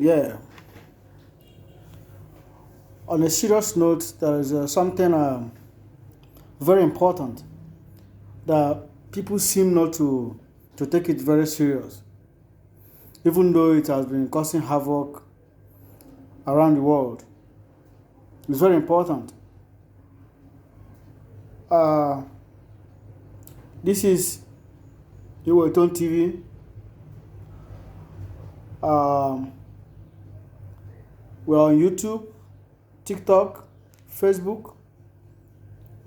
Yeah. On a serious note, there is something very important that people seem not to take it very serious, even though it has been causing havoc around the world. It's very important. Uh, this is Iweton TV. We're on YouTube, TikTok, Facebook,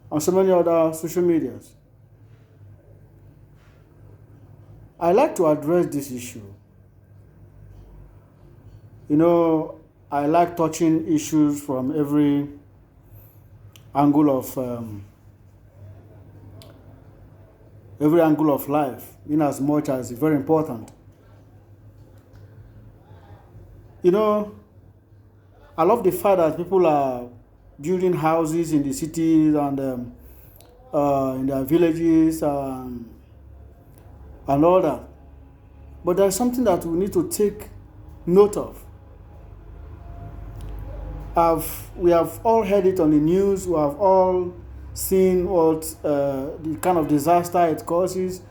and so many other social medias. I like to address this issue. I like touching issues from every angle of life, in as much as it's very important. I love the fact that people are building houses in the cities and in their villages and all that. But there's something that we need to take note of. We have all heard it on the news. We have all seen what the kind of disaster it causes.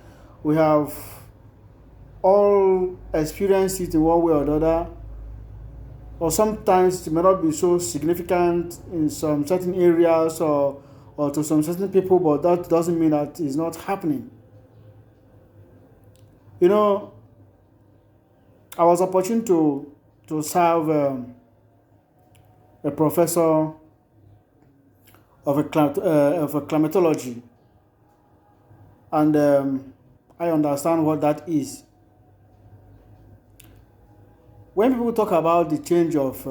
We have all experienced it in one way or the other. Or sometimes it may not be so significant in some certain areas or to some certain people, but that doesn't mean that it's not happening. I was opportune to serve a professor of a climatology, and I understand what that is. When people talk about the change of,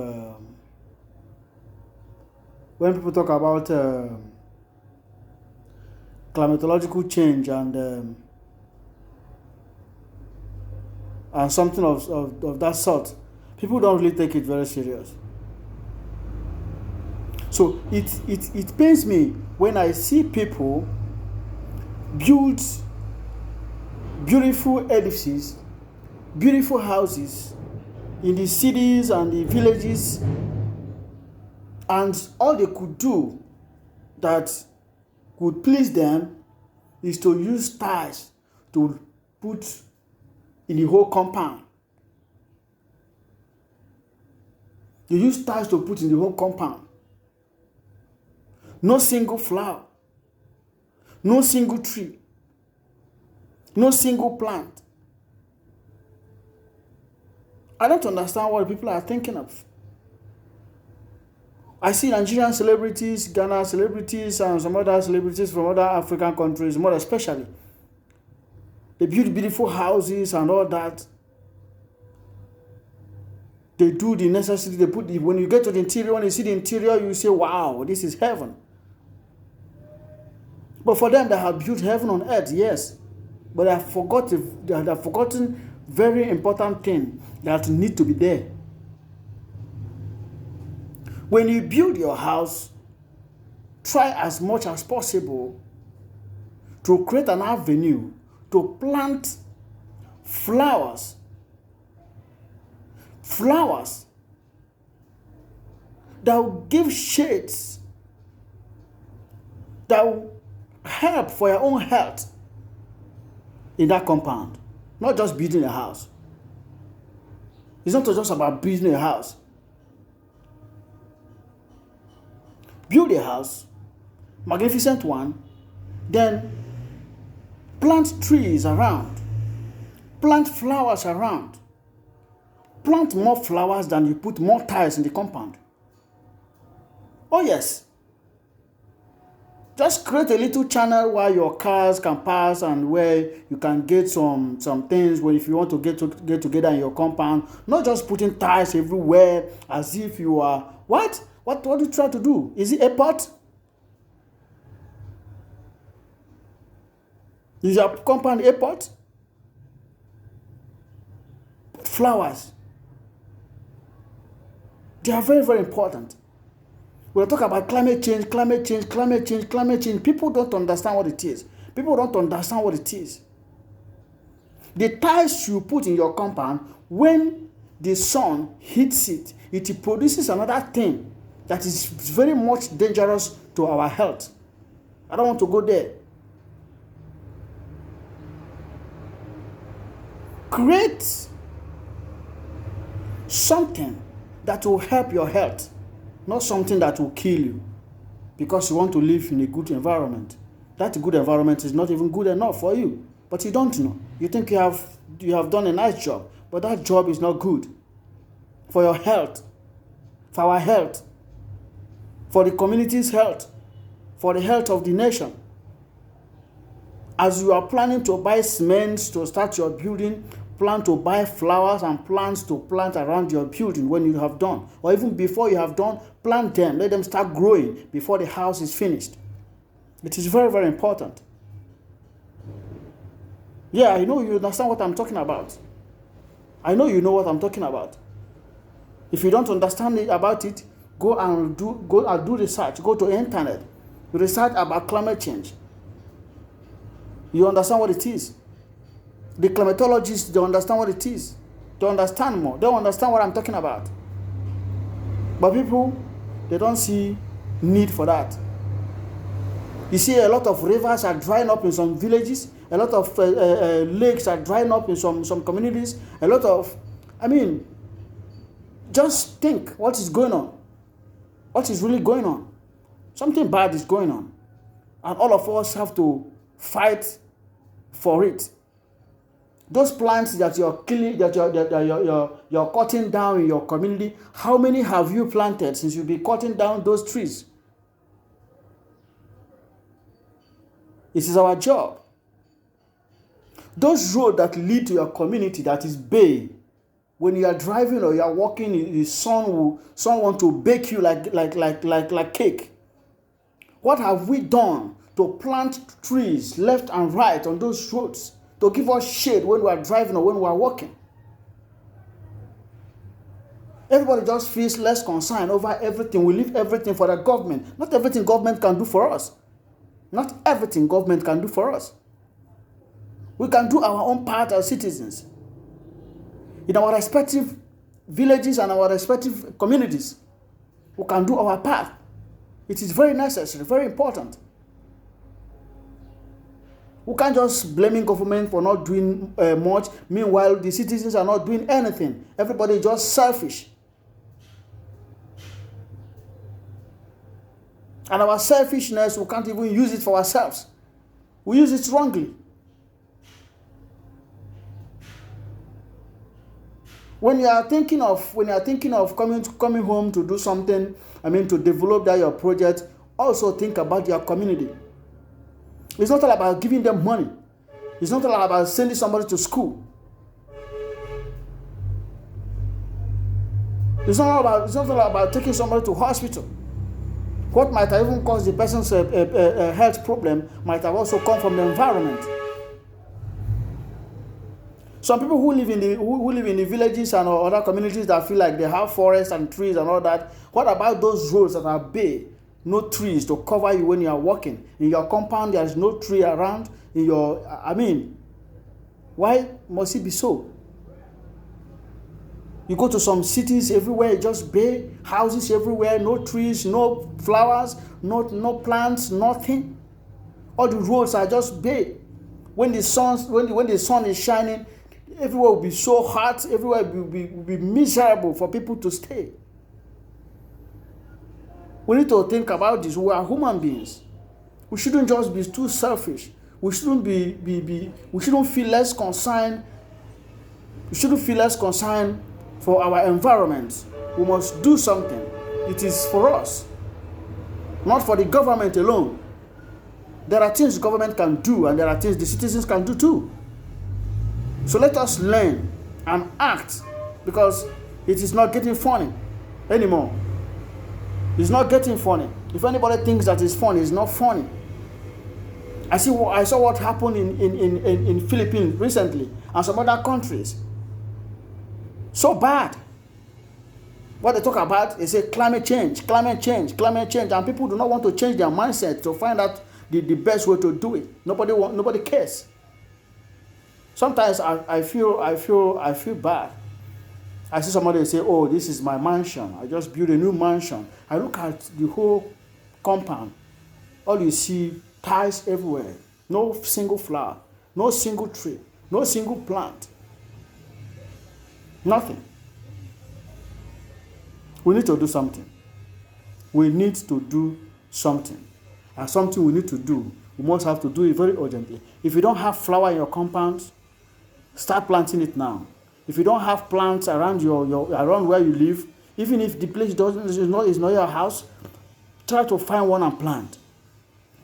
when people talk about climatological change and something of that sort, people don't really take it very serious. So it pains me when I see people build beautiful edifices, beautiful houses in the cities and the villages, and all they could do that could please them is to use tiles to put in the whole compound. They use tiles to put in the whole compound. No single flower, no single tree, no single plant. I don't understand what people are thinking of. I see Nigerian celebrities, Ghana celebrities, and some other celebrities from other African countries, more especially. They build beautiful houses and all that. They do the necessary. When you get to the interior, when you see the interior, you say, wow, this is heaven. But for them, they have built heaven on earth, yes. But they have forgotten very important thing that need to be there. When you build your house, try as much as possible to create an avenue to plant flowers that will give shades, that will help for your own health in that compound. Not just building a house. It's not just about building a house. Build a house, magnificent one, then plant trees around, plant flowers around, plant more flowers than you put more tiles in the compound. Oh yes. Just create a little channel where your cars can pass and where you can get some things where if you want to get together in your compound, not just putting tiles everywhere as if you are what do you try to do? Is it a pot? Is your compound a pot? Flowers. They are very, very important. When I talk about climate change, people don't understand what it is. The tiles you put in your compound, when the sun heats it, it produces another thing that is very much dangerous to our health. I don't want to go there. Create something that will help your health, not something that will kill you because you want to live in a good environment. That good environment is not even good enough for you, but you don't know. You think you have done a nice job, but that job is not good for your health, for our health, for the community's health, for the health of the nation. As you are planning to buy cement to start your building, plan to buy flowers and plants to plant around your building when you have done, or even before you have done, plant them, let them start growing before the house is finished. It is very, very important. Yeah, I know you understand what I'm talking about. I know you know what I'm talking about. If you don't understand about it, go and do research. Go to the internet, research about climate change. You understand what it is. The climatologists, they understand what it is. They understand more. They understand what I'm talking about. But people, they don't see need for that. You see, a lot of rivers are drying up in some villages. A lot of lakes are drying up in some communities. Just think what is going on. What is really going on? Something bad is going on. And all of us have to fight for it. Those plants that you're killing, that you're cutting down in your community, how many have you planted since you've been cutting down those trees? It is our job. Those roads that lead to your community that is bay, when you are driving or you are walking, the sun want to bake you like cake. What have we done to plant trees left and right on those roads to give us shade when we are driving or when we are walking? Everybody just feels less concerned over everything. We leave everything for the government. Not everything government can do for us. Not everything government can do for us. We can do our own part as citizens in our respective villages and our respective communities. We can do our part. It is very necessary, very important. We can't just blame government for not doing much. Meanwhile, the citizens are not doing anything. Everybody is just selfish. And our selfishness, we can't even use it for ourselves. We use it wrongly. When you are thinking of coming home to do something, to develop your project, also think about your community. It's not all about giving them money. It's not all about sending somebody to school. It's not all about taking somebody to hospital. What might have even caused the person's health problem might have also come from the environment. Some people who live in the villages and other communities that feel like they have forests and trees and all that, what about those roads that are bare? No trees to cover you when you are walking. In your compound, there is no tree around. Why must it be so? You go to some cities, everywhere just bare, houses everywhere, no trees, no flowers, no plants, nothing. All the roads are just bare. When the sun is shining, everywhere will be so hot, everywhere will be miserable for people to stay. We need to think about this. We are human beings. We shouldn't just be too selfish. We shouldn't we shouldn't feel less concerned. We shouldn't feel less concerned for our environment. We must do something. It is for us, not for the government alone. There are things the government can do, and there are things the citizens can do too. So let us learn and act, because it is not getting funny anymore. It's not getting funny. If anybody thinks that it's funny, it's not funny. I saw what happened in Philippines recently and some other countries. So bad. What they talk about, they say climate change, and people do not want to change their mindset to find out the best way to do it. Nobody cares. Sometimes I feel bad. I see somebody say, oh, this is my mansion. I just built a new mansion. I look at the whole compound. All you see, tiles everywhere. No single flower. No single tree. No single plant. Nothing. We need to do something. We need to do something. And something we need to do, we must have to do it very urgently. If you don't have flower in your compound, start planting it now. If you don't have plants around around where you live, even if the place is not your house, try to find one and plant.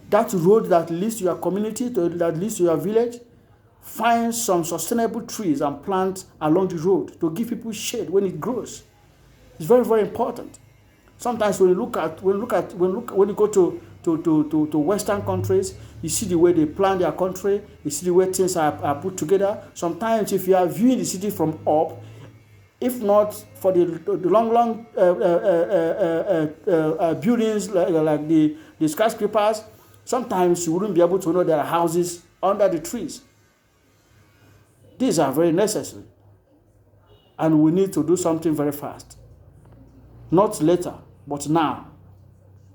That road that leads to your community, that leads to your village, find some sustainable trees and plant along the road to give people shade when it grows. It's very, very important. Sometimes when you go to Western countries, you see the way they plan their country, you see the way things are put together. Sometimes if you are viewing the city from up, if not for the long buildings like the skyscrapers, sometimes you wouldn't be able to know there are houses under the trees. These are very necessary. And we need to do something very fast. Not later, but now.